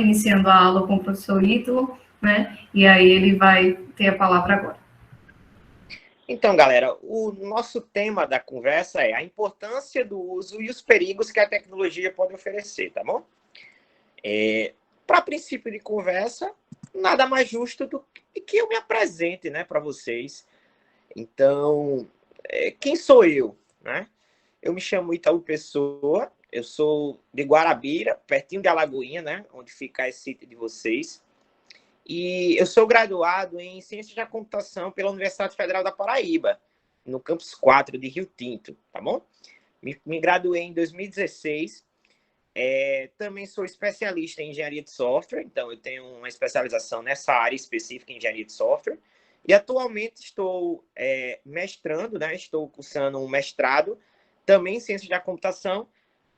iniciando a aula com o professor Ítalo, né? E aí ele vai ter a palavra agora. Então, galera, o nosso tema da conversa é a importância do uso e os perigos que a tecnologia pode oferecer, tá bom? Para princípio de conversa, nada mais justo do que eu me apresente, né, para vocês. Então, quem sou eu, né? Eu me chamo Itaú Pessoa, eu sou de Guarabira, pertinho de Alagoinha, né, onde fica esse sítio de vocês. E eu sou graduado em Ciências da Computação pela Universidade Federal da Paraíba, no campus 4 de Rio Tinto, tá bom? Me graduei em 2016. Também sou especialista em engenharia de software, então eu tenho uma especialização nessa área específica em engenharia de software. E atualmente estou mestrando, né? Estou cursando um mestrado também em ciências da computação,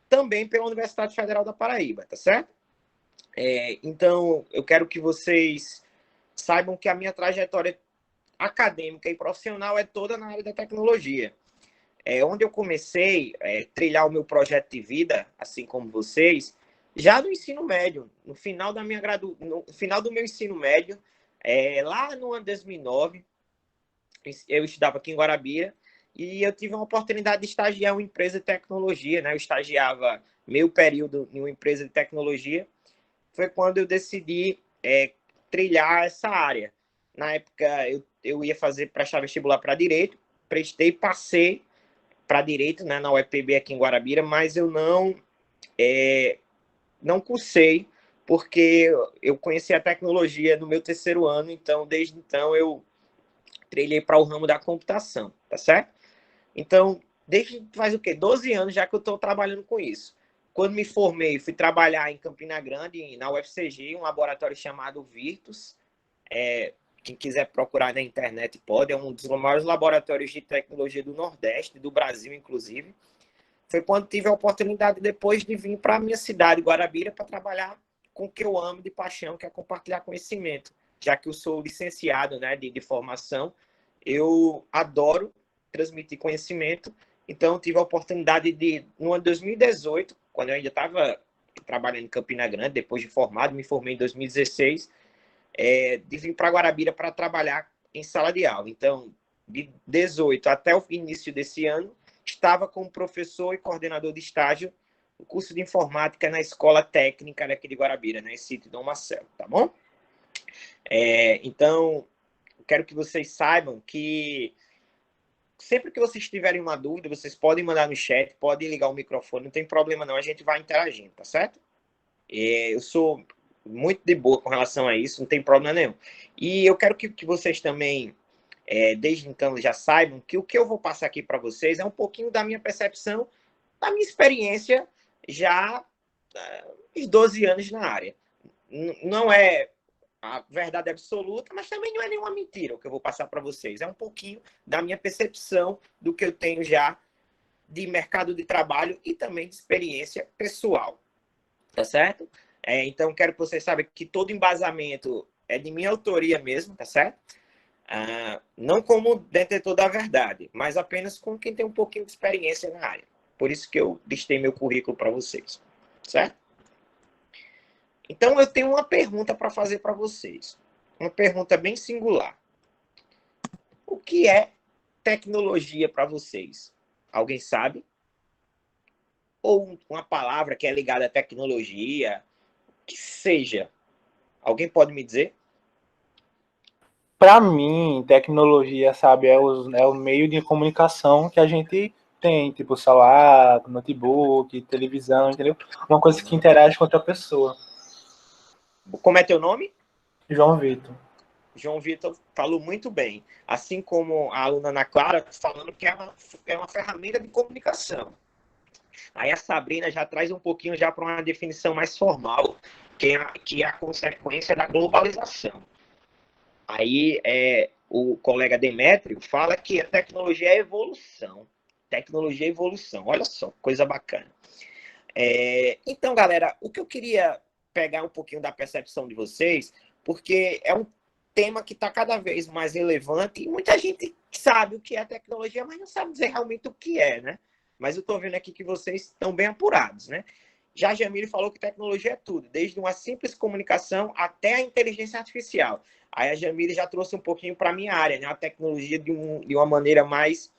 também pela Universidade Federal da Paraíba, tá certo? Então, eu quero que vocês saibam que a minha trajetória acadêmica e profissional é toda na área da tecnologia. Onde eu comecei a trilhar o meu projeto de vida, assim como vocês, já no ensino médio, no final do meu ensino médio, lá no ano 2009, eu estudava aqui em Guarabira e eu tive uma oportunidade de estagiar em uma empresa de tecnologia, né? Eu estagiava meio período em uma empresa de tecnologia. Foi quando eu decidi trilhar essa área. Na época, eu ia prestar vestibular para Direito, prestei, passei para Direito, né, na UEPB aqui em Guarabira, mas eu não cursei, porque eu conheci a tecnologia no meu terceiro ano, então, desde então, eu trilhei para o ramo da computação, tá certo? Então, desde faz o quê? 12 anos já que eu estou trabalhando com isso. Quando me formei, fui trabalhar em Campina Grande, na UFCG, um laboratório chamado Virtus. Quem quiser procurar na internet pode, é um dos maiores laboratórios de tecnologia do Nordeste, do Brasil, inclusive. Foi quando tive a oportunidade, depois de vir para a minha cidade, Guarabira, para trabalhar com o que eu amo de paixão, que é compartilhar conhecimento. Já que eu sou licenciado, né, de formação, eu adoro transmitir conhecimento. Então, tive a oportunidade de, no ano 2018, quando eu ainda estava trabalhando em Campina Grande, depois de formado, me formei em 2016, de vir para Guarabira para trabalhar em sala de aula. Então, de 18 até o início desse ano, estava como professor e coordenador de estágio no curso de informática na Escola Técnica daqui de Guarabira, né, sítio Dom Marcelo, tá bom? Então, quero que vocês saibam que sempre que vocês tiverem uma dúvida, vocês podem mandar no chat, podem ligar o microfone, não tem problema não, a gente vai interagindo, tá certo? Eu sou muito de boa com relação a isso, não tem problema nenhum. E eu quero que vocês também, desde então, já saibam que o que eu vou passar aqui para vocês é um pouquinho da minha percepção, da minha experiência já uns 12 anos na área. Não é a verdade absoluta, mas também não é nenhuma mentira o que eu vou passar para vocês. É um pouquinho da minha percepção do que eu tenho já de mercado de trabalho e também de experiência pessoal. Tá certo? Então, quero que vocês saibam que todo embasamento é de minha autoria mesmo, tá certo? Não como detentor da verdade, mas apenas com quem tem um pouquinho de experiência na área. Por isso que eu listei meu currículo para vocês, certo? Então, eu tenho uma pergunta para fazer para vocês. Uma pergunta bem singular. O que é tecnologia para vocês? Alguém sabe? Ou uma palavra que é ligada à tecnologia, que seja. Alguém pode me dizer? Para mim, tecnologia, sabe, é o meio de comunicação que a gente tem, tipo celular, notebook, televisão, entendeu? Uma coisa que interage com outra pessoa. Como é teu nome? João Vitor. João Vitor falou muito bem. Assim como a aluna Ana Clara, falando que é uma ferramenta de comunicação. Aí a Sabrina já traz um pouquinho já para uma definição mais formal, que é a consequência da globalização. Aí o colega Demétrio fala que a tecnologia é evolução. Tecnologia é evolução. Olha só, coisa bacana. Então, galera, o que eu queria pegar um pouquinho da percepção de vocês, porque é um tema que está cada vez mais relevante e muita gente sabe o que é tecnologia, mas não sabe dizer realmente o que é, né? Mas eu estou vendo aqui que vocês estão bem apurados, né? Já a Jamile falou que tecnologia é tudo, desde uma simples comunicação até a inteligência artificial. Aí a Jamile já trouxe um pouquinho para a minha área, né? A tecnologia de uma maneira mais...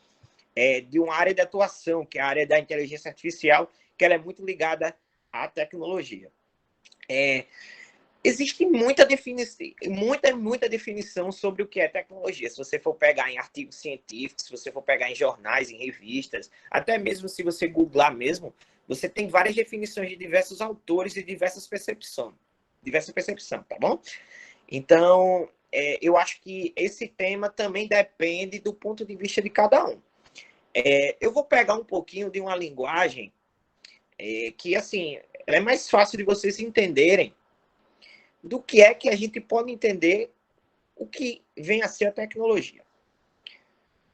de uma área de atuação, que é a área da inteligência artificial, que ela é muito ligada à tecnologia. Existe muita definição sobre o que é tecnologia. Se você for pegar em artigos científicos, se você for pegar em jornais, em revistas, até mesmo se você googlar mesmo, você tem várias definições de diversos autores e diversas percepções, tá bom? Então, eu acho que esse tema também depende do ponto de vista de cada um. Eu vou pegar um pouquinho de uma linguagem que, assim, é mais fácil de vocês entenderem do que é que a gente pode entender o que vem a ser a tecnologia.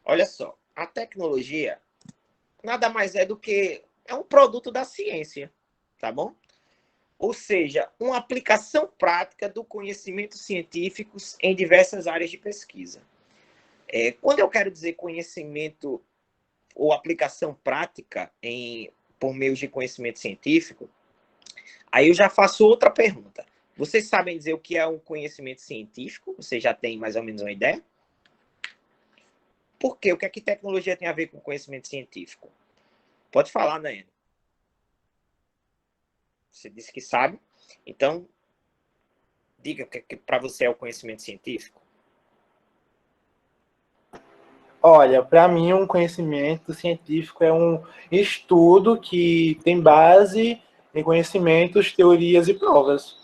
Olha só, a tecnologia nada mais é do que um produto da ciência, tá bom? Ou seja, uma aplicação prática do conhecimento científico em diversas áreas de pesquisa. Quando eu quero dizer conhecimento ou aplicação prática por meio de conhecimento científico, aí eu já faço outra pergunta. Vocês sabem dizer o que é um conhecimento científico? Vocês já têm mais ou menos uma ideia? Por quê? O que é que tecnologia tem a ver com conhecimento científico? Pode falar, Nayane. Você disse que sabe. Então, diga o que para você é o conhecimento científico. Olha, para mim, um conhecimento científico é um estudo que tem base em conhecimentos, teorias e provas.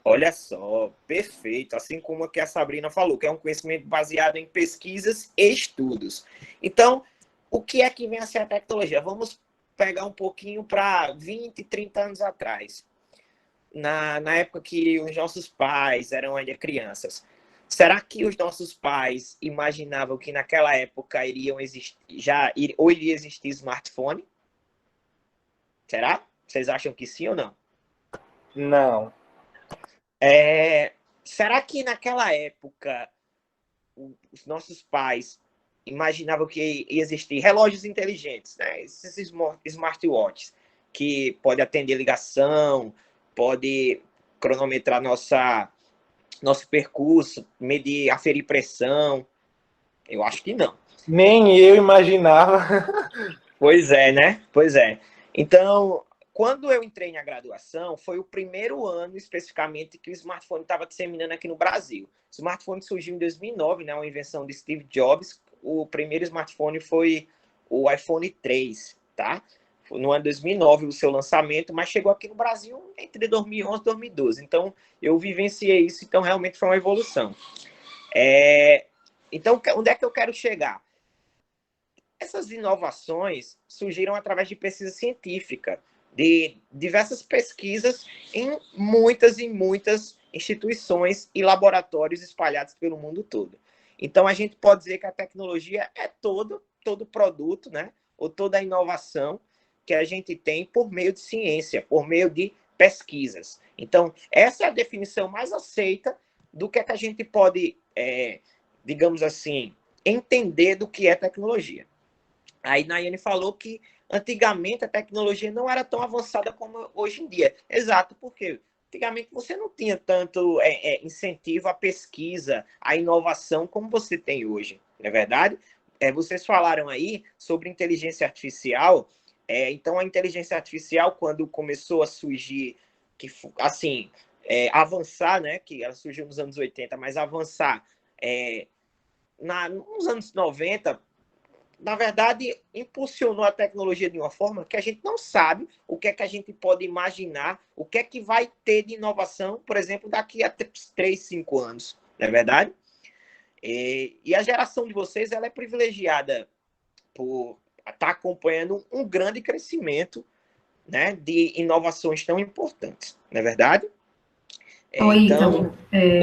Olha só, perfeito. Assim como que a Sabrina falou, que é um conhecimento baseado em pesquisas e estudos. Então, o que é que vem a ser a tecnologia? Vamos pegar um pouquinho para 20, 30 anos atrás. Na época que os nossos pais eram ainda crianças. Será que os nossos pais imaginavam que naquela época iria existir smartphone? Será? Vocês acham que sim ou não? Não. Será que naquela época os nossos pais imaginavam que ia existir relógios inteligentes, né? Esses smartwatches, que pode atender ligação, pode cronometrar nosso percurso, medir, aferir pressão? Eu acho que não. Nem eu imaginava. Pois é, né? Pois é. Então, quando eu entrei na graduação, foi o primeiro ano, especificamente, que o smartphone estava disseminando aqui no Brasil. O smartphone surgiu em 2009, né? Uma invenção de Steve Jobs. O primeiro smartphone foi o iPhone 3, tá? No ano de 2009 o seu lançamento, mas chegou aqui no Brasil entre 2011 e 2012. Então, eu vivenciei isso, então realmente foi uma evolução. Então, onde é que eu quero chegar? Essas inovações surgiram através de pesquisa científica, de diversas pesquisas em muitas e muitas instituições e laboratórios espalhados pelo mundo todo. Então, a gente pode dizer que a tecnologia é todo produto, né? Ou toda a inovação que a gente tem por meio de ciência, por meio de pesquisas. Então, essa é a definição mais aceita do que a gente pode, digamos assim, entender do que é tecnologia. Aí Nayane falou que antigamente a tecnologia não era tão avançada como hoje em dia. Exato, porque antigamente você não tinha tanto incentivo à pesquisa, à inovação como você tem hoje, não é verdade? Vocês falaram aí sobre inteligência artificial. Então, a inteligência artificial, quando começou a surgir, avançar, né? Que ela surgiu nos anos 80, mas avançar nos anos 90, na verdade, impulsionou a tecnologia de uma forma que a gente não sabe o que é que a gente pode imaginar, o que é que vai ter de inovação, por exemplo, daqui a 3, 5 anos, não é verdade? E a geração de vocês, ela é privilegiada por estar acompanhando um grande crescimento, né, de inovações tão importantes, não é verdade? Oi,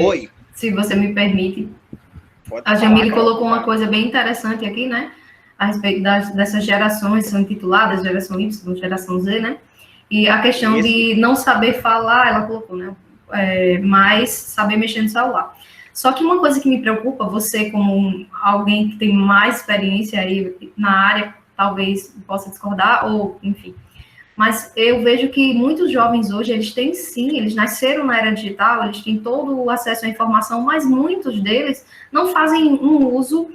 oi. Se você me permite, a Jamile colocou uma coisa bem interessante aqui, né? A respeito dessas gerações, são intituladas geração Y, geração Z, né? E a questão de não saber falar, ela colocou, né? Mas saber mexer no celular. Só que uma coisa que me preocupa, você como alguém que tem mais experiência aí na área, talvez possa discordar, ou enfim. Mas eu vejo que muitos jovens hoje, eles têm sim, eles nasceram na era digital, eles têm todo o acesso à informação, mas muitos deles não fazem um uso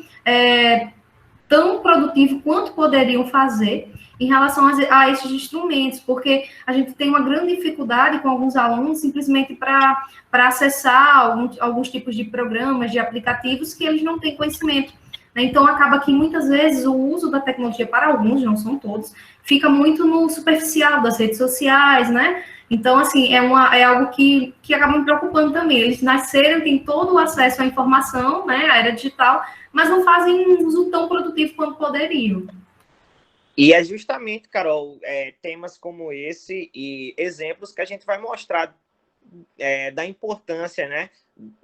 tão produtivo quanto poderiam fazer em relação a esses instrumentos, porque a gente tem uma grande dificuldade com alguns alunos simplesmente para acessar alguns tipos de programas, de aplicativos que eles não têm conhecimento. Então, acaba que muitas vezes o uso da tecnologia para alguns, não são todos, fica muito no superficial das redes sociais, né? Então, assim, é algo que acaba me preocupando também. Eles nasceram, têm todo o acesso à informação, né, à era digital, mas não fazem um uso tão produtivo quanto poderiam. E é justamente, Carol, temas como esse e exemplos que a gente vai mostrar da importância, né,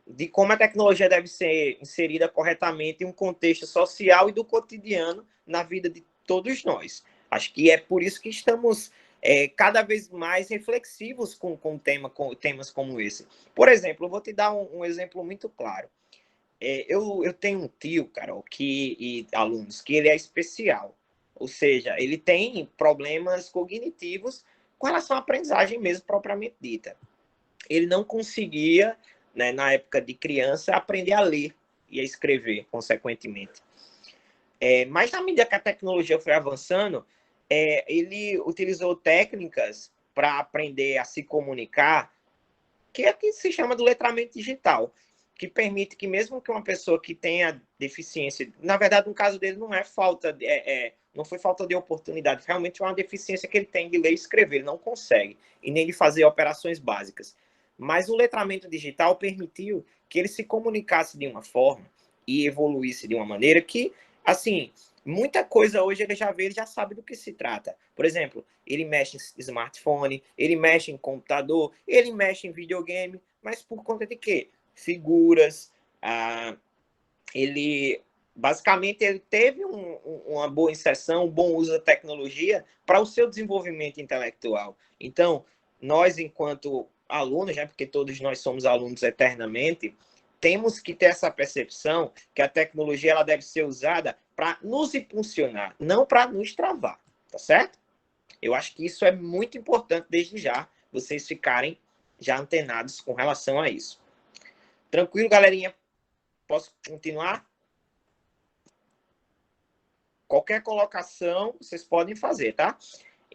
de como a tecnologia deve ser inserida corretamente em um contexto social e do cotidiano na vida de todos nós. Acho que é por isso que estamos cada vez mais reflexivos com temas como esse. Por exemplo, eu vou te dar um exemplo muito claro. Eu tenho um tio, Carol, e alunos, que ele é especial. Ou seja, ele tem problemas cognitivos com relação à aprendizagem mesmo, propriamente dita. Ele não conseguia, né, na época de criança, aprender a ler e a escrever, consequentemente. Mas, na medida que a tecnologia foi avançando, ele utilizou técnicas para aprender a se comunicar, que é o que se chama do letramento digital, que permite que mesmo que uma pessoa que tenha deficiência, na verdade, no caso dele, não é falta, não foi falta de oportunidade, realmente é uma deficiência que ele tem de ler e escrever, ele não consegue, e nem de fazer operações básicas. Mas o letramento digital permitiu que ele se comunicasse de uma forma e evoluísse de uma maneira que, assim, muita coisa hoje ele já vê, ele já sabe do que se trata. Por exemplo, ele mexe em smartphone, ele mexe em computador, ele mexe em videogame, mas por conta de quê? Figuras, ele basicamente ele teve uma boa inserção, um bom uso da tecnologia para o seu desenvolvimento intelectual. Então, nós, enquanto alunos, né, porque todos nós somos alunos eternamente, temos que ter essa percepção que a tecnologia ela deve ser usada para nos impulsionar, não para nos travar, tá certo? Eu acho que isso é muito importante desde já, vocês ficarem já antenados com relação a isso. Tranquilo, galerinha? Posso continuar? Qualquer colocação, vocês podem fazer, tá?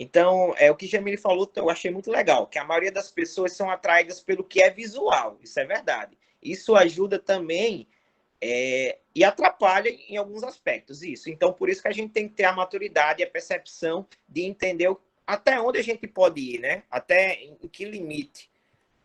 Então, o que Jamile falou, eu achei muito legal, que a maioria das pessoas são atraídas pelo que é visual, isso é verdade. Isso ajuda também e atrapalha em alguns aspectos, isso. Então, por isso que a gente tem que ter a maturidade e a percepção de entender até onde a gente pode ir, né? Até em que limite.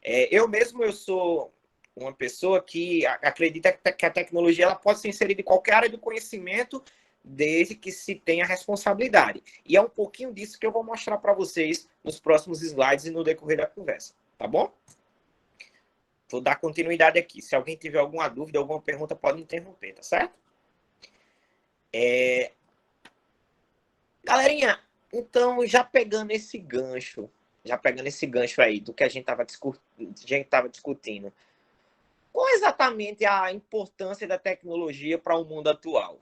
Eu sou uma pessoa que acredita que a tecnologia ela pode ser inserida em qualquer área do conhecimento, desde que se tenha responsabilidade. E é um pouquinho disso que eu vou mostrar para vocês nos próximos slides e no decorrer da conversa, tá bom? Vou dar continuidade aqui. Se alguém tiver alguma dúvida, alguma pergunta, pode interromper, tá certo? Galerinha, então, já pegando esse gancho aí do que a gente estava discutindo, qual exatamente a importância da tecnologia para o mundo atual?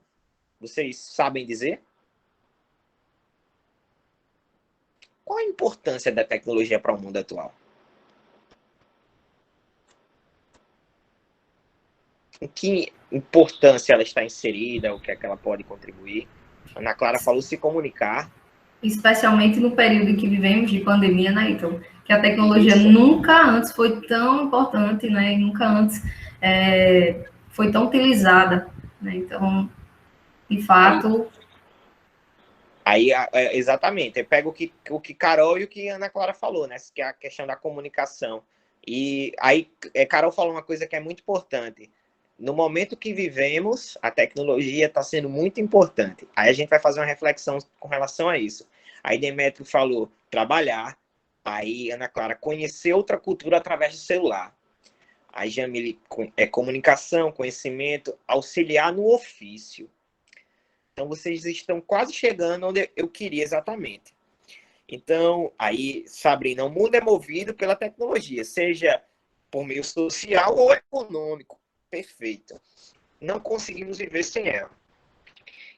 Vocês sabem dizer? Qual a importância da tecnologia para o mundo atual? Em que importância ela está inserida, o que é que ela pode contribuir? A Ana Clara falou se comunicar. Especialmente no período em que vivemos de pandemia, né, então, que a tecnologia nunca antes foi tão importante, né, e nunca antes foi tão utilizada, né, então, de fato... Exatamente, eu pego o que Carol e o que Ana Clara falou, né, que é a questão da comunicação. E aí, Carol falou uma coisa que é muito importante. No momento que vivemos, a tecnologia está sendo muito importante. Aí a gente vai fazer uma reflexão com relação a isso. Aí Demétrio falou trabalhar. Aí Ana Clara conhecer outra cultura através do celular. Aí Jamile comunicação, conhecimento, auxiliar no ofício. Então vocês estão quase chegando onde eu queria exatamente. Então, aí, Sabrina, o mundo é movido pela tecnologia, seja por meio social ou econômico. Perfeito. Não conseguimos viver sem ela.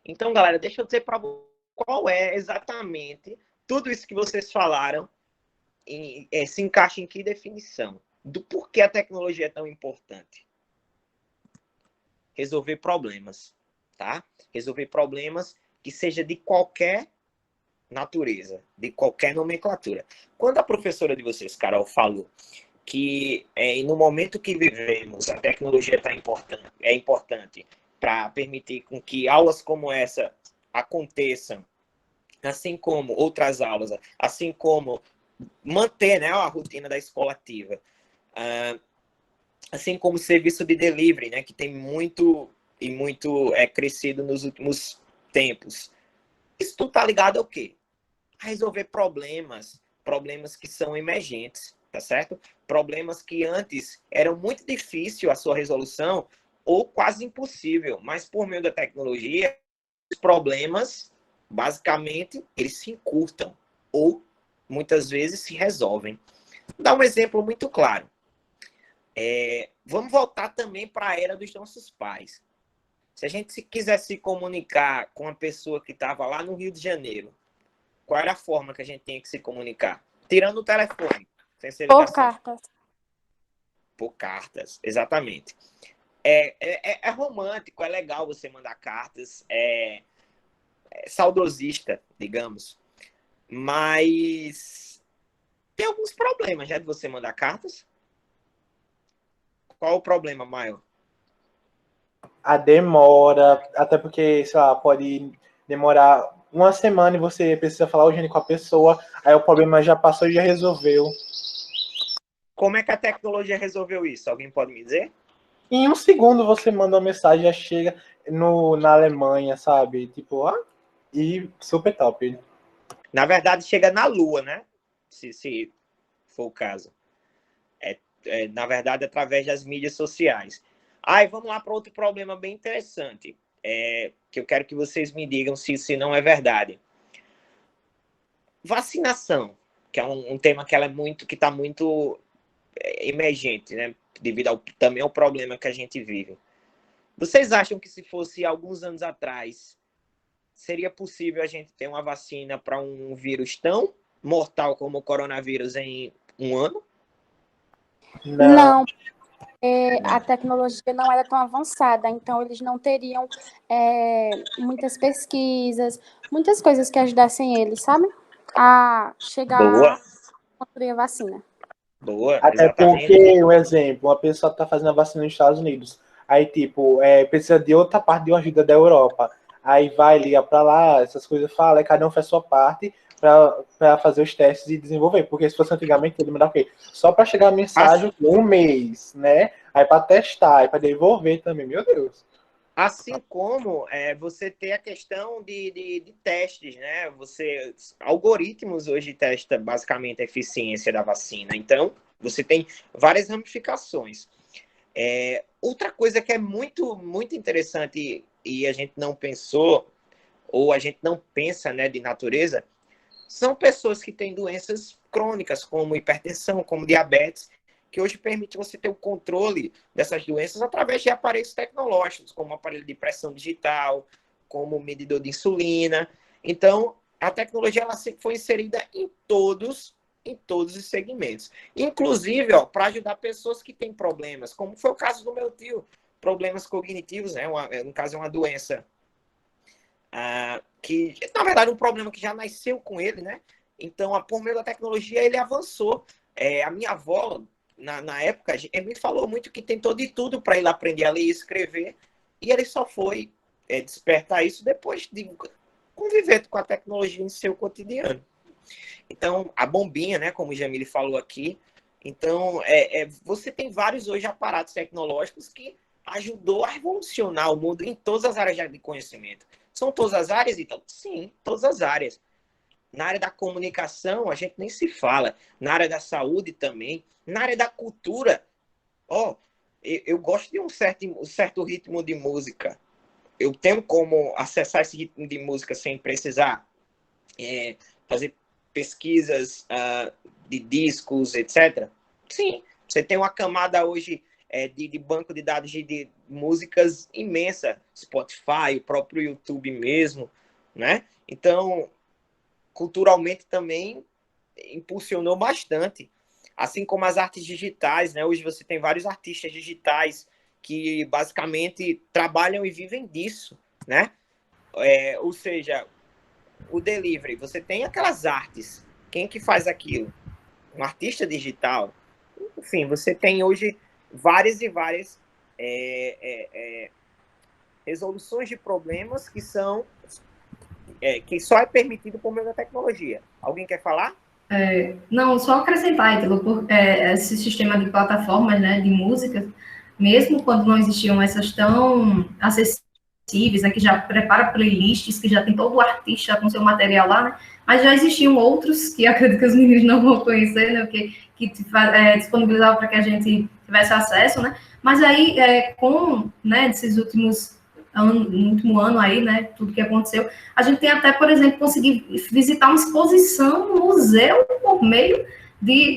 Então, galera, deixa eu dizer para vocês qual é exatamente tudo isso que vocês falaram se encaixa em que definição? Do porquê a tecnologia é tão importante? Resolver problemas, tá? Resolver problemas que seja de qualquer natureza, de qualquer nomenclatura. Quando a professora de vocês, Carol, falou que no momento que vivemos, a tecnologia é importante para permitir com que aulas como essa aconteçam, assim como outras aulas, assim como manter, né, a rotina da escola ativa, assim como o serviço de delivery, né, que tem muito crescido nos últimos tempos. Isso tudo tá ligado ao quê? A resolver problemas que são emergentes, tá certo? Problemas que antes eram muito difícil a sua resolução ou quase impossível, mas por meio da tecnologia, os problemas, basicamente, eles se encurtam ou muitas vezes se resolvem. Vou dar um exemplo muito claro. Vamos voltar também para a era dos nossos pais. Se a gente quiser se comunicar com uma pessoa que estava lá no Rio de Janeiro, qual era a forma que a gente tinha que se comunicar? Tirando o telefone, sem ser ligação. Por cartas. Por cartas, exatamente. É romântico, é legal você mandar cartas, é saudosista, digamos. Mas tem alguns problemas, já de você mandar cartas. Qual o problema maior? A demora, até porque, sei lá, pode demorar uma semana e você precisa falar urgente com a pessoa, aí o problema já passou e já resolveu. Como é que a tecnologia resolveu isso? Alguém pode me dizer? Em um segundo você manda uma mensagem, já chega na Alemanha, sabe? Tipo, e super top. Na verdade, chega na Lua, né? Se for o caso. Na verdade, através das mídias sociais. E vamos lá para outro problema bem interessante, que eu quero que vocês me digam se não é verdade. Vacinação, que é um tema que está muito emergente, né? Devido também ao problema que a gente vive. Vocês acham que se fosse alguns anos atrás, seria possível a gente ter uma vacina para um vírus tão mortal como o coronavírus em um ano? Não. A tecnologia não era tão avançada, então eles não teriam muitas pesquisas, muitas coisas que ajudassem eles, sabe? A chegar a construir a vacina. Boa, até exatamente. Porque, um exemplo, uma pessoa está fazendo a vacina nos Estados Unidos, aí, tipo, precisa de outra parte de uma ajuda da Europa, aí vai, liga para lá, essas coisas fala, e cada um faz sua parte para fazer os testes e desenvolver, porque se fosse antigamente, ele mandava o quê? Só para chegar a mensagem um mês, né? Aí para testar, aí para devolver também, meu Deus. Assim como você ter a questão de testes, né? Algoritmos hoje testam basicamente a eficiência da vacina. Então, você tem várias ramificações. Outra coisa que é muito, muito interessante e a gente não pensou, ou a gente não pensa, né, de natureza, são pessoas que têm doenças crônicas, como hipertensão, como diabetes, que hoje permite você ter o controle dessas doenças através de aparelhos tecnológicos, como aparelho de pressão digital, como medidor de insulina. Então, a tecnologia ela sempre foi inserida em todos os segmentos. Inclusive, para ajudar pessoas que têm problemas, como foi o caso do meu tio, problemas cognitivos, né? No caso, é uma doença que, na verdade, um problema que já nasceu com ele, né? Então, por meio da tecnologia, ele avançou. A minha avó, na época, ele me falou muito que tentou de tudo para ele aprender a ler e escrever, e ele só foi despertar isso depois de conviver com a tecnologia em seu cotidiano. Então, a bombinha, né, como o Jamile falou aqui, então, você tem vários hoje aparatos tecnológicos que ajudou a revolucionar o mundo em todas as áreas de conhecimento. São todas as áreas, então? Sim, todas as áreas. Na área da comunicação, a gente nem se fala. Na área da saúde também. Na área da cultura. Eu gosto de um certo ritmo de música. Eu tenho como acessar esse ritmo de música sem precisar fazer pesquisas de discos, etc. Sim, você tem uma camada hoje de banco de dados de músicas imensa. Spotify, o próprio YouTube mesmo, né? Então, culturalmente também impulsionou bastante. Assim como as artes digitais, né? Hoje você tem vários artistas digitais que basicamente trabalham e vivem disso, né? Ou seja, o delivery, você tem aquelas artes. Quem que faz aquilo? Um artista digital. Enfim, você tem hoje várias e várias resoluções de problemas que são que só é permitido por meio da tecnologia. Alguém quer falar? Não, só acrescentar, Ítalo, esse sistema de plataformas, né, de música, mesmo quando não existiam essas tão acessíveis, né, que já prepara playlists, que já tem todo o artista com seu material lá, né, mas já existiam outros, que acredito que os meninos não vão conhecer, né, que disponibilizavam para que a gente tivesse acesso, né, mas aí, com, né, desses últimos no último ano aí, né, tudo que aconteceu, a gente tem até, por exemplo, conseguir visitar uma exposição no museu por meio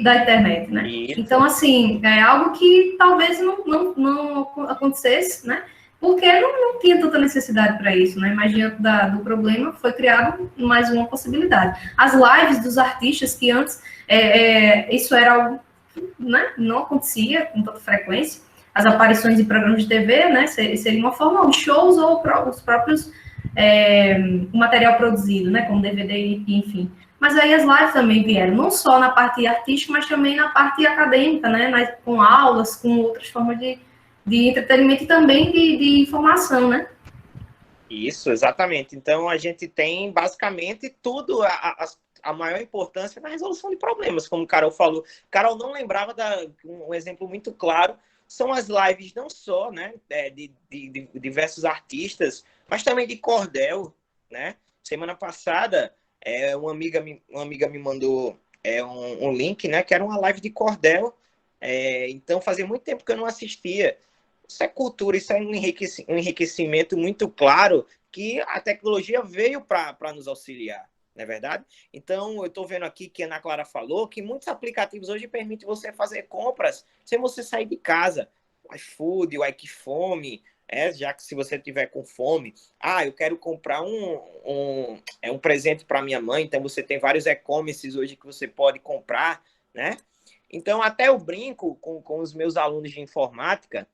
da internet, né? Isso. Então, assim, é algo que talvez não acontecesse, né? Porque não tinha tanta necessidade para isso, né? Mas diante do problema, foi criado mais uma possibilidade. As lives dos artistas, que antes isso era algo, né? Não acontecia com tanta frequência, as aparições em programas de TV, né, seria uma forma de shows ou os próprios material produzido, né, como DVD, enfim. Mas aí as lives também vieram, não só na parte artística, mas também na parte acadêmica, né, com aulas, com outras formas de entretenimento e também de informação, né. Isso, exatamente. Então, a gente tem basicamente tudo, a maior importância na resolução de problemas, como o Carol falou. Carol não lembrava um exemplo muito claro, são as lives não só, né, de diversos artistas, mas também de cordel, né? Semana passada, uma amiga me mandou um link, né, que era uma live de cordel. Então, fazia muito tempo que eu não assistia. Isso é cultura, isso é um enriquecimento muito claro que a tecnologia veio para nos auxiliar. Não é verdade? Então, eu estou vendo aqui que a Ana Clara falou que muitos aplicativos hoje permitem você fazer compras sem você sair de casa. O iFood, o iQfome, já que se você tiver com fome, eu quero comprar um presente para minha mãe, então você tem vários e-commerces hoje que você pode comprar, né? Então, até eu brinco com os meus alunos de informática,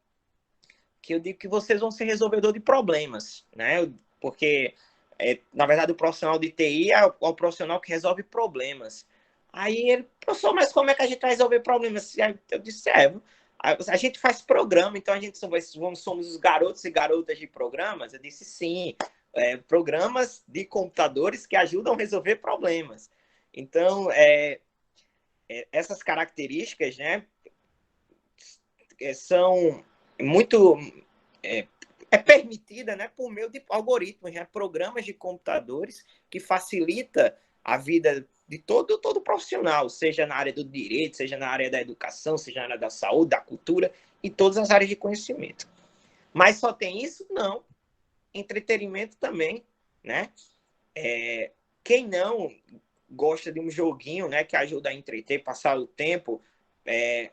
que eu digo que vocês vão ser resolvedor de problemas, né? Porque na verdade, o profissional de TI é o profissional que resolve problemas. Aí ele, professor, mas como é que a gente vai resolver problemas? Eu disse, a gente faz programa, então a gente somos os garotos e garotas de programas. Eu disse, sim, programas de computadores que ajudam a resolver problemas. Então, essas características, né, são muito... permitida, né, por meio de algoritmos, né, programas de computadores que facilita a vida de todo profissional, seja na área do direito, seja na área da educação, seja na área da saúde, da cultura e todas as áreas de conhecimento. Mas só tem isso? Não. Entretenimento também, né? Quem não gosta de um joguinho, né, que ajuda a entreter, passar o tempo,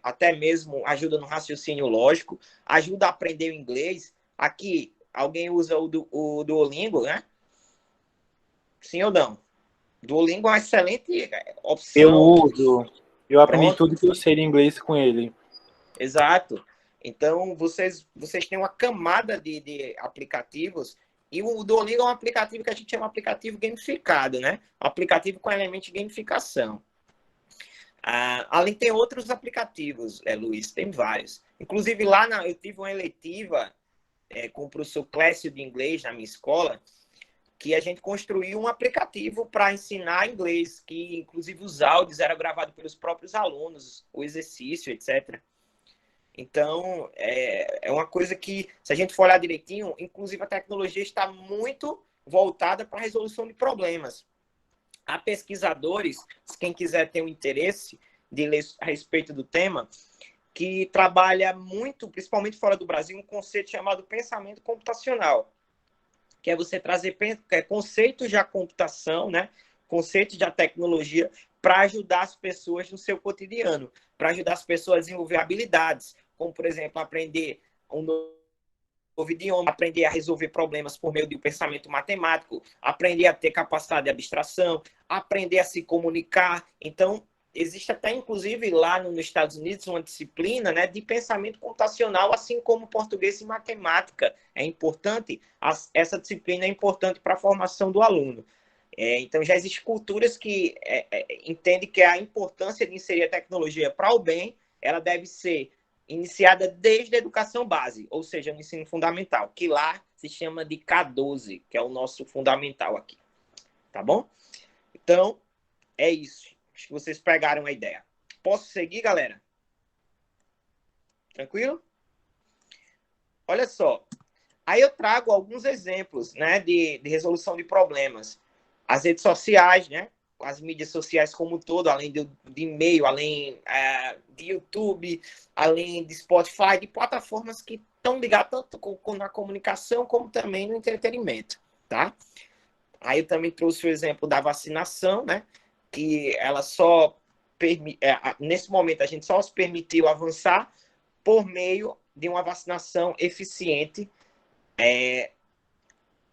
até mesmo ajuda no raciocínio lógico, ajuda a aprender o inglês. Aqui, alguém usa o Duolingo, né? Sim ou não? Duolingo é uma excelente opção. Eu uso. Eu aprendi tudo que eu sei de inglês com ele. Exato. Então, vocês têm uma camada de aplicativos. E o Duolingo é um aplicativo que a gente chama de aplicativo gamificado, né? Um aplicativo com elemento de gamificação. Além, tem outros aplicativos, Luiz, tem vários. Inclusive, lá eu tive uma eletiva com o professor Clécio de inglês na minha escola, que a gente construiu um aplicativo para ensinar inglês, que inclusive os áudios eram gravados pelos próprios alunos, o exercício, etc. Então, é uma coisa que, se a gente for olhar direitinho, inclusive a tecnologia está muito voltada para a resolução de problemas. Há pesquisadores, quem quiser ter um interesse de ler a respeito do tema, que trabalha muito, principalmente fora do Brasil, um conceito chamado pensamento computacional, que é você trazer conceitos da computação, né? Conceitos da tecnologia para ajudar as pessoas no seu cotidiano, para ajudar as pessoas a desenvolver habilidades, como, por exemplo, aprender um idioma, aprender a resolver problemas por meio do pensamento matemático, aprender a ter capacidade de abstração, aprender a se comunicar. Então, existe até, inclusive, lá nos Estados Unidos, uma disciplina, né, de pensamento computacional, assim como português e matemática. É importante, essa disciplina é importante para a formação do aluno. Então, já existem culturas que entendem que a importância de inserir a tecnologia para o bem, ela deve ser iniciada desde a educação base, ou seja, no ensino fundamental, que lá se chama de K12, que é o nosso fundamental aqui. Tá bom? Então, é isso. Acho que vocês pegaram a ideia. Posso seguir, galera? Tranquilo? Olha só. Aí eu trago alguns exemplos, né, de resolução de problemas. As redes sociais, né? As mídias sociais como um todo, além de e-mail, além de YouTube, além de Spotify, de plataformas que estão ligadas tanto na comunicação como também no entretenimento, tá? Aí eu também trouxe o exemplo da vacinação, né? Que ela só nesse momento a gente só se permitiu avançar por meio de uma vacinação eficiente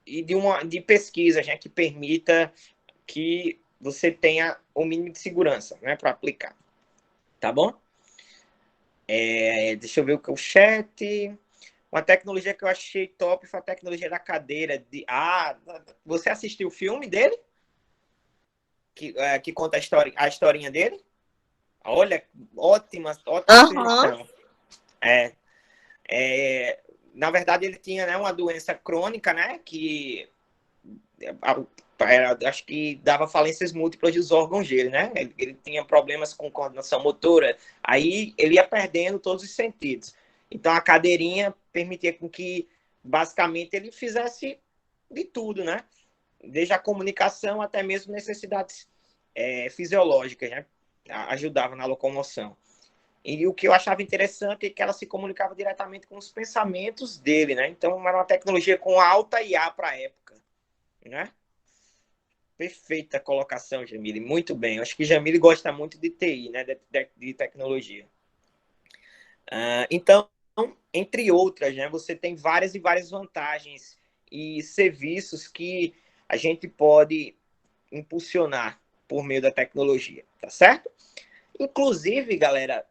e de pesquisas, né, que permita que você tenha o mínimo de segurança, né, para aplicar. Tá bom? Deixa eu ver o chat. Uma tecnologia que eu achei top foi a tecnologia da cadeira. Você assistiu o filme dele? Que conta a historinha dele? Olha, ótima sugestão. Na verdade, ele tinha, né, uma doença crônica, né, que acho que dava falências múltiplas dos órgãos dele, né? Ele tinha problemas com coordenação motora, aí ele ia perdendo todos os sentidos. Então, a cadeirinha permitia com que, basicamente, ele fizesse de tudo, né? Desde a comunicação até mesmo necessidades fisiológicas, né? Ajudava na locomoção. E o que eu achava interessante é que ela se comunicava diretamente com os pensamentos dele, né? Então, era uma tecnologia com alta IA para a época, né? Perfeita colocação, Jamile. Muito bem. Eu acho que Jamile gosta muito de TI, né? De tecnologia. Então, entre outras, né? Você tem várias e várias vantagens e serviços que a gente pode impulsionar por meio da tecnologia, tá certo? Inclusive, galera,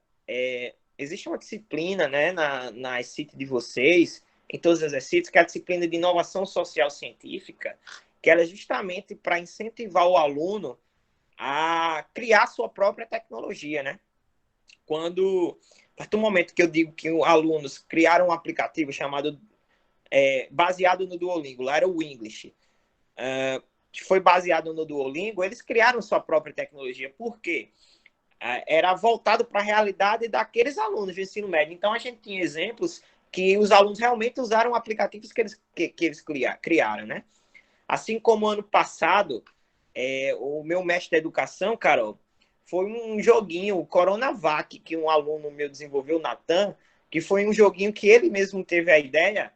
existe uma disciplina, né, na ICT de vocês, em todos os exercícios, que é a disciplina de inovação social científica, que ela é justamente para incentivar o aluno a criar sua própria tecnologia, né? A partir do momento que eu digo que os alunos criaram um aplicativo chamado, baseado no Duolingo, lá era o English, que foi baseado no Duolingo, eles criaram sua própria tecnologia. Por quê? Era voltado para a realidade daqueles alunos de ensino médio. Então, a gente tinha exemplos que os alunos realmente usaram aplicativos que eles criaram, né? Assim como ano passado, o meu mestre de educação, Carol, foi um joguinho, o Coronavac, que um aluno meu desenvolveu, o Natan, que foi um joguinho que ele mesmo teve a ideia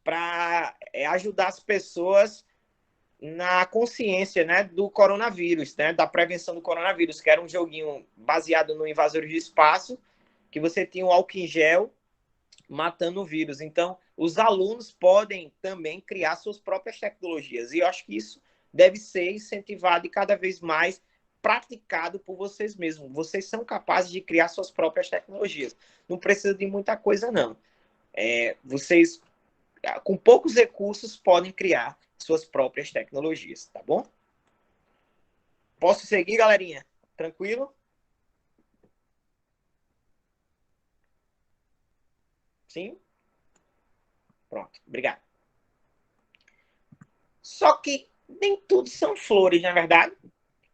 para ajudar as pessoas na consciência, né, do coronavírus, né, da prevenção do coronavírus, que era um joguinho baseado no Invasores de Espaço, que você tinha um álcool em gel matando o vírus. Então, os alunos podem também criar suas próprias tecnologias. E eu acho que isso deve ser incentivado e cada vez mais praticado por vocês mesmos. Vocês são capazes de criar suas próprias tecnologias. Não precisa de muita coisa, não. Vocês, com poucos recursos, podem criar suas próprias tecnologias, tá bom? Posso seguir, galerinha? Tranquilo? Sim? Pronto, obrigado. Só que nem tudo são flores, na verdade.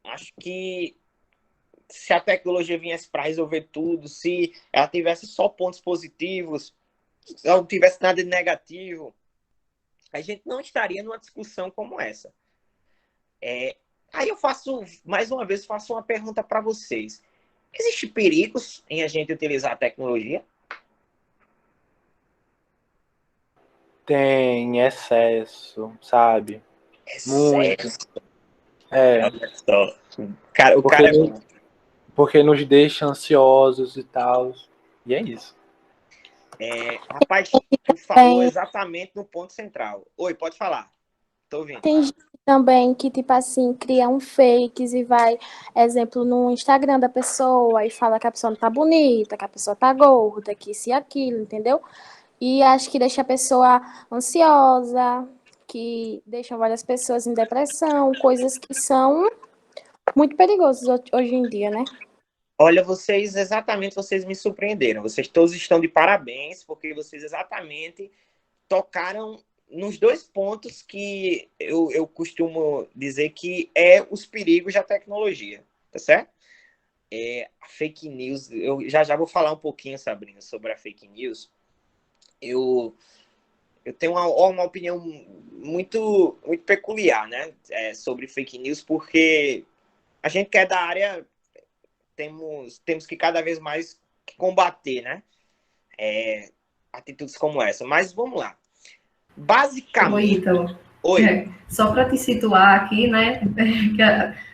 Acho que se a tecnologia viesse para resolver tudo, se ela tivesse só pontos positivos, se ela não tivesse nada de negativo, a gente não estaria numa discussão como essa. Aí eu mais uma vez, faço uma pergunta para vocês. Existem perigos em a gente utilizar a tecnologia? Tem excesso, sabe? Muito. Olha só. Cara é bom. Porque nos deixa ansiosos e tal. E é isso. Rapaz, tu falou exatamente no ponto central. Oi, pode falar. Tô ouvindo. Tem gente também que, tipo assim, cria um fakes e vai, exemplo, no Instagram da pessoa e fala que a pessoa não tá bonita, que a pessoa tá gorda, que isso e aquilo, entendeu? E acho que deixa a pessoa ansiosa, que deixa várias pessoas em depressão, coisas que são muito perigosas hoje em dia, né? Olha, vocês me surpreenderam. Vocês todos estão de parabéns, porque vocês exatamente tocaram nos dois pontos que eu costumo dizer que é os perigos da tecnologia, tá certo? A fake news, eu já vou falar um pouquinho, Sabrina, sobre a fake news. Eu tenho uma opinião muito peculiar, né, sobre fake news, porque a gente que é da área temos que cada vez mais combater, né, atitudes como essa. Mas vamos lá. Basicamente... Oi, então. Oi. Só para te situar aqui, né, que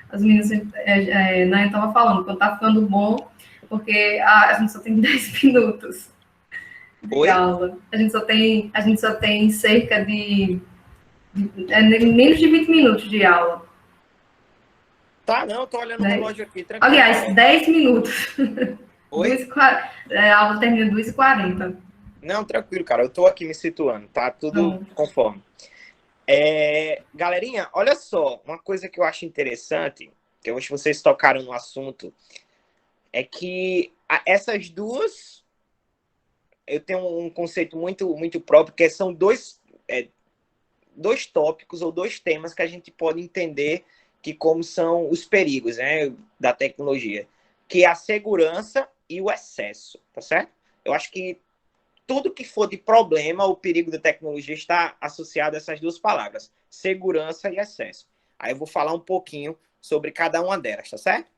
as meninas, né, estava falando que eu estava ficando bom, porque a gente só tem 10 minutos de aula. A gente só tem cerca de menos de 20 minutos de aula. Tá, não, tô olhando o relógio aqui, tranquilo. Aliás, 10 minutos. Oi? A aula termina 2h40. Não, tranquilo, cara. Eu tô aqui me situando, tá? Tudo conforme. Galerinha, olha só. Uma coisa que eu acho interessante, que eu acho que vocês tocaram no assunto, é que essas duas... Eu tenho um conceito muito próprio, que são dois tópicos ou dois temas que a gente pode entender que como são os perigos, né, da tecnologia, que é a segurança e o excesso, tá certo? Eu acho que tudo que for de problema, o perigo da tecnologia está associado a essas duas palavras, segurança e excesso. Aí eu vou falar um pouquinho sobre cada uma delas, tá certo?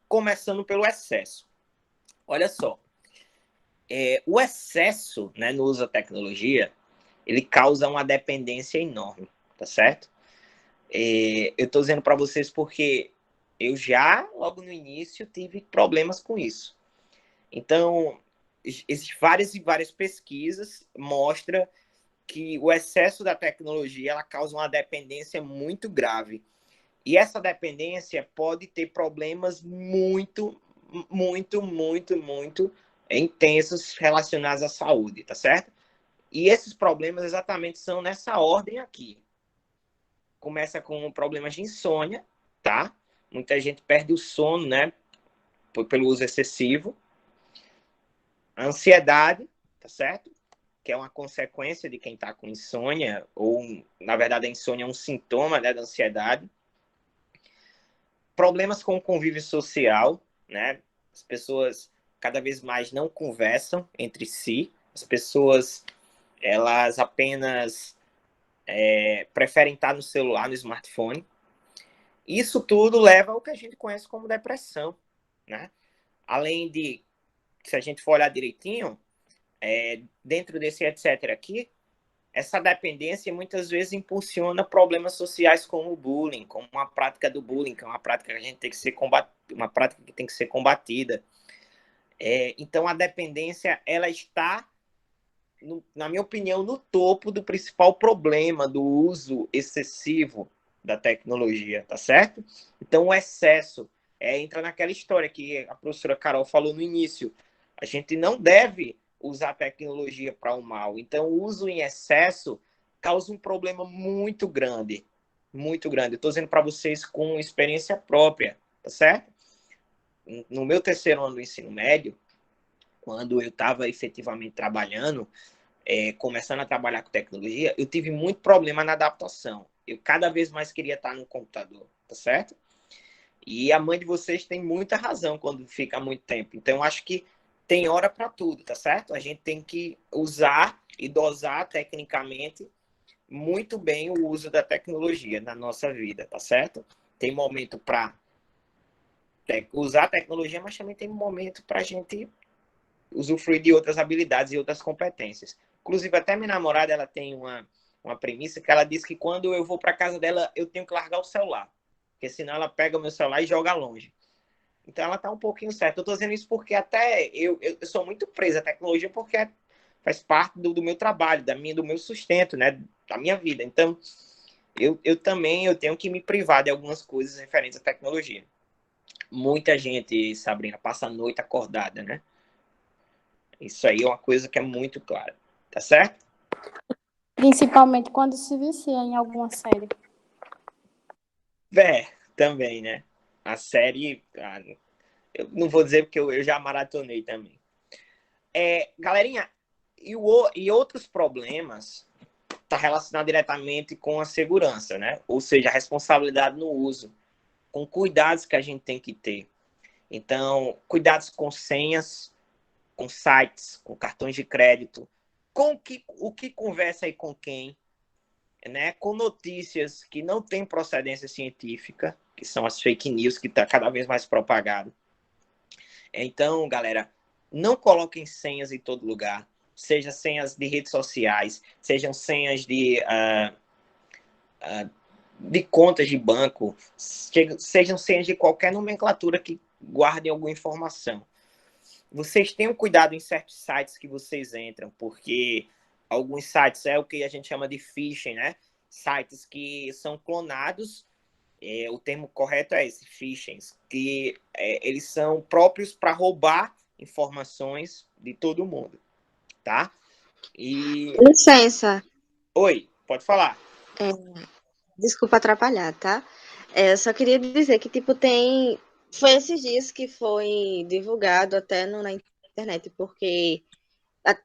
Começando pelo excesso. Olha só, o excesso, né, no uso da tecnologia, ele causa uma dependência enorme, tá certo? Eu estou dizendo para vocês porque eu já, logo no início, tive problemas com isso. Então, várias e várias pesquisas mostram que o excesso da tecnologia ela causa uma dependência muito grave. E essa dependência pode ter problemas muito intensos relacionados à saúde, tá certo? E esses problemas exatamente são nessa ordem aqui. Começa com problemas de insônia, tá? Muita gente perde o sono, né? Pelo uso excessivo. A ansiedade, tá certo? Que é uma consequência de quem tá com insônia, ou, na verdade, a insônia é um sintoma, né, da ansiedade. Problemas com o convívio social, né? As pessoas cada vez mais não conversam entre si. As pessoas, elas apenas preferem estar no celular, no smartphone. Isso tudo leva ao que a gente conhece como depressão, né? Além de, se a gente for olhar direitinho, dentro desse etc. aqui, essa dependência muitas vezes impulsiona problemas sociais como o bullying, como uma prática do bullying, que é uma prática que a gente tem que ser uma prática que tem que ser combatida. Então a dependência ela está, na minha opinião, no topo do principal problema do uso excessivo da tecnologia, tá certo? Então o excesso entra naquela história que a professora Carol falou no início. A gente não deve usar a tecnologia para o mal. Então, o uso em excesso causa um problema muito grande. Muito grande. Eu estou dizendo para vocês com experiência própria, tá certo? No meu terceiro ano do ensino médio, quando eu estava efetivamente trabalhando, começando a trabalhar com tecnologia, eu tive muito problema na adaptação. Eu cada vez mais queria estar no computador, tá certo? E a mãe de vocês tem muita razão quando fica muito tempo. Então, eu acho que tem hora para tudo, tá certo? A gente tem que usar e dosar tecnicamente muito bem o uso da tecnologia na nossa vida, tá certo? Tem momento para usar a tecnologia, mas também tem momento para a gente usufruir de outras habilidades e outras competências. Inclusive, até minha namorada, ela tem uma premissa que ela diz que quando eu vou para casa dela, eu tenho que largar o celular, porque senão ela pega o meu celular e joga longe. Então, ela está um pouquinho certa. Eu estou dizendo isso porque até eu sou muito presa à tecnologia, porque faz parte do meu trabalho, do meu sustento, né? Da minha vida. Então, eu também tenho que me privar de algumas coisas referentes à tecnologia. Muita gente, Sabrina, passa a noite acordada, né? Isso aí é uma coisa que é muito clara. Tá certo? Principalmente quando se vicia em alguma série. Também, né? A série... eu não vou dizer porque eu já maratonei também. Galerinha, e outros problemas está relacionado diretamente com a segurança, né? Ou seja, a responsabilidade no uso, com cuidados que a gente tem que ter. Então, cuidados com senhas, com sites, com cartões de crédito, o que conversa aí com quem, né? Com notícias que não têm procedência científica, que são as fake news, que está cada vez mais propagado. Então, galera, não coloquem senhas em todo lugar, seja senhas de redes sociais, sejam senhas de contas de banco, sejam senhas de qualquer nomenclatura que guardem alguma informação. Vocês tenham cuidado em certos sites que vocês entram, porque alguns sites é o que a gente chama de phishing, né? Sites que são clonados, o termo correto é esse, phishing, que eles são próprios para roubar informações de todo mundo, tá? Licença. Oi, pode falar. Desculpa atrapalhar, tá? Eu só queria dizer que, tipo, foi esses dias que foi divulgado até na internet, porque...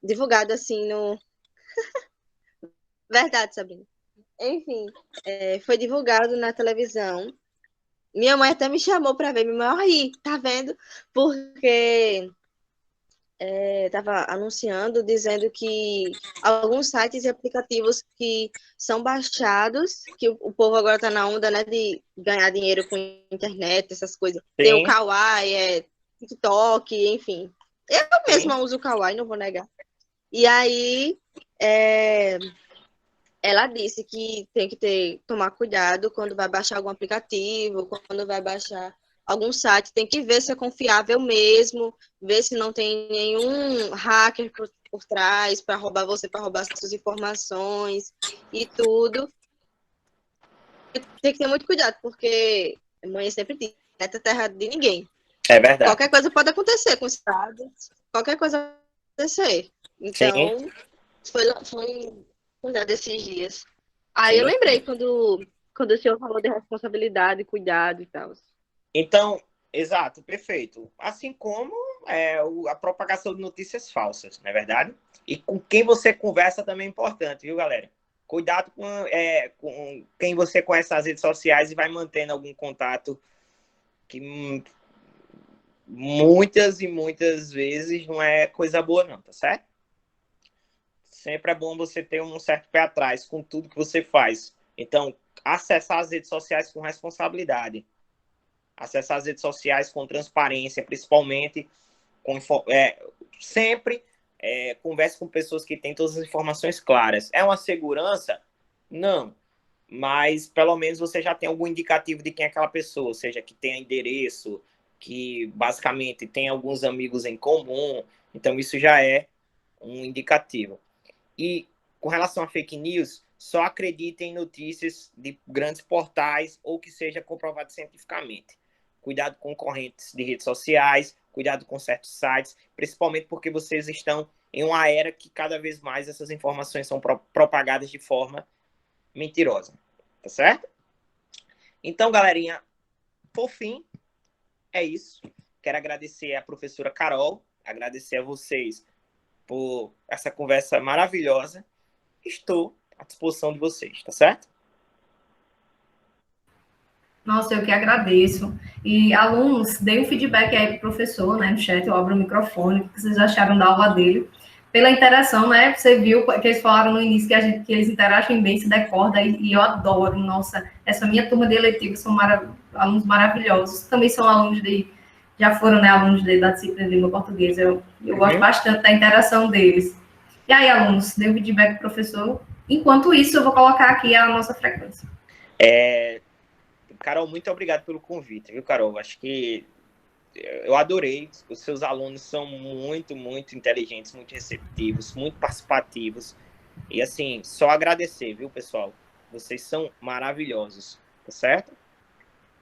divulgado, assim, no... Verdade, Sabrina. Enfim, foi divulgado na televisão. Minha mãe até me chamou para ver, minha mãe, aí, tá vendo? Porque estava anunciando, dizendo que alguns sites e aplicativos que são baixados, que o povo agora está na onda, né, de ganhar dinheiro com internet, essas coisas. Sim. Tem o Kawaii, TikTok, enfim. Eu mesma uso o Kawaii, não vou negar. E aí, ela disse que tem que tomar cuidado quando vai baixar algum aplicativo, quando vai baixar algum site, tem que ver se é confiável mesmo, ver se não tem nenhum hacker por trás para roubar você, para roubar suas informações e tudo. Tem que ter muito cuidado, porque a mãe sempre diz, não é terra de ninguém. É verdade. Qualquer coisa pode acontecer com os dados, qualquer coisa pode acontecer. Então, foi cuidar desses dias. Aí eu lembrei quando o senhor falou de responsabilidade, cuidado e tal. Então, exato, perfeito. Assim como a propagação de notícias falsas, não é verdade? E com quem você conversa também é importante, viu, galera? Cuidado com quem você conhece nas redes sociais e vai mantendo algum contato que muitas e muitas vezes não é coisa boa não, tá certo? Sempre é bom você ter um certo pé atrás com tudo que você faz. Então, acessar as redes sociais com responsabilidade. Acessar as redes sociais com transparência, principalmente sempre converse com pessoas que têm todas as informações claras. É uma segurança? Não. Mas, pelo menos, você já tem algum indicativo de quem é aquela pessoa, ou seja, que tenha endereço, que, basicamente, tem alguns amigos em comum. Então, isso já é um indicativo. E, com relação a fake news, só acredite em notícias de grandes portais ou que seja comprovado cientificamente. Cuidado com concorrentes de redes sociais, cuidado com certos sites, principalmente porque vocês estão em uma era que cada vez mais essas informações são propagadas de forma mentirosa. Tá certo? Então, galerinha, por fim, é isso. Quero agradecer à professora Carol, agradecer a vocês por essa conversa maravilhosa. Estou à disposição de vocês, tá certo? Nossa, eu que agradeço. E, alunos, deem um feedback aí para o professor, né, no chat, eu abro o microfone, o que vocês acharam da aula dele. Pela interação, né, você viu que eles falaram no início que eles interagem bem, se decorda, e eu adoro, nossa, essa minha turma de eletivos são alunos maravilhosos, também são alunos já foram, né, alunos da disciplina de língua portuguesa, eu gosto bastante da interação deles. E aí, alunos, deem um feedback para o professor. Enquanto isso, eu vou colocar aqui a nossa frequência. Carol, muito obrigado pelo convite, viu, Carol? Acho que eu adorei. Os seus alunos são muito, muito inteligentes, muito receptivos, muito participativos. E, assim, só agradecer, viu, pessoal? Vocês são maravilhosos, tá certo?